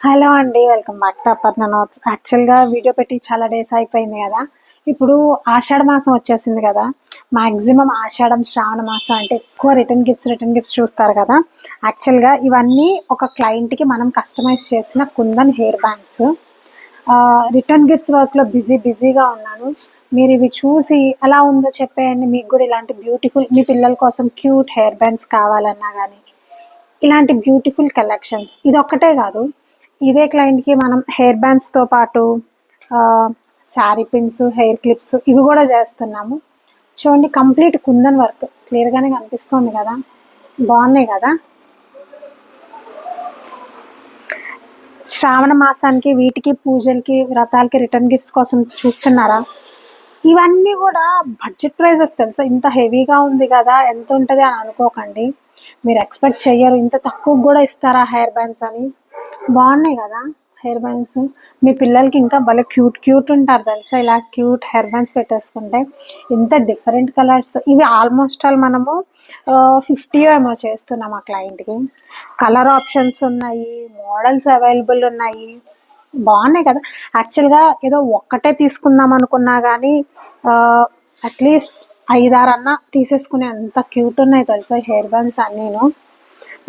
Hello అండి. Welcome back to Aparna notes. యాక్చువల్‌గా video పెట్టి చాలా డేస్ అయిపోయింది గదా! ఇప్పుడు ఆషాఢ మాసం వచ్చేసింది గదా! మాక్సిమం ఆషాఢం, శ్రావణ మాసం అంటే ఎక్కువ రిటర్న్ గిఫ్ట్స్ చూస్తారు కదా! యాక్చువల్‌గా ఇవన్నీ ఒక క్లయింట్‌కి మనం కస్టమైజ్ చేసిన kundan hair bands. Return gifts వర్క్‌లో బిజీగా ఉన్నాను. మీరివి చూసి ఎలా ఉందో చెప్పేయండి. మీకు గూడా ఇలాంటి బ్యూటిఫుల్ మీ పిల్లల కోసం క్యూట్ హెయిర్ బ్యాండ్స్ కావాలన్నా గానీ, ఇలాంటి బ్యూటిఫుల్ కలెక్షన్స్ ఇదొక్కటే గాదు. ఇదే క్లయింట్‌కి మనం హెయిర్ బ్యాండ్స్‌తో పాటు శారీ పిన్స్, హెయిర్ క్లిప్స్ ఇవి గూడా జేస్తున్నాము. చూడండి కంప్లీట్ కుందన్ వర్క్ క్లియర్‌గానే కనిపిస్తోంది గదా! బావున్నాయి గదా! శ్రావణ మాసానికి వీటికి పూజలకి, వ్రతాలకి రిటర్న్ గిఫ్ట్స్ కోసం చూస్తున్నారా? ఇవన్నీ గూడా బడ్జెట్ ప్రైజెస్ తెలుసా? ఇంత హెవీగా ఉంది గదా! ఎంతుంటది అని అనుకోకండి. మీరు ఎక్స్‌పెక్ట్ చెయ్యరు. ఇంత తక్కువకి గూడా ఇస్తారా హెయిర్ బ్యాండ్స్ అని. బావున్నాయి గదా! Hair bands. మీ పిల్లలకి ఇంకా భలే క్యూట్ ఉంటారు తెలుసా! ఇలా క్యూట్ హెయిర్ బ్యాండ్స్ పెట్టేసుకుంటే. ఇంత డిఫరెంట్ కలర్స్ ఇవి ఆల్మోస్ట్ ఆల్ మనము 50 ఏమో చేస్తున్నాం ఆ క్లయింట్‌కి. కలర్ ఆప్షన్స్ ఉన్నాయి. మోడల్స్ అవైలబుల్ ఉన్నాయి. బావున్నాయి కదా! యాక్చువల్‌గా ఏదో ఒక్కటే తీసుకుందాం అనుకున్నా గానీ అట్‌లీస్ట్ 5, 6 అన్నా తీసేసుకునే అంత క్యూట్ ఉన్నాయి తెలుసా హెయిర్ బ్యాండ్స్ అన్నీను.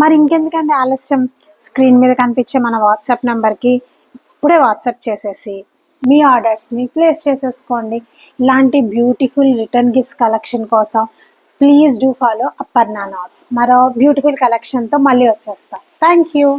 మరి ఇంకెందుకండి ఆలస్యం? స్క్రీన్ మీద కనిపించే మన వాట్సాప్ నంబర్‌కి ఇప్పుడే వాట్సాప్ చేసేసి మీ ఆర్డర్స్‌ని ప్లేస్ చేసేసుకోండి. ఇలాంటి బ్యూటిఫుల్ రిటర్న్ గిఫ్ట్స్ కలెక్షన్ కోసం please do follow Aparna Knots. మరో బ్యూటిఫుల్ కలెక్షన్‌తో మళ్ళీ వచ్చేస్తా. Thank you.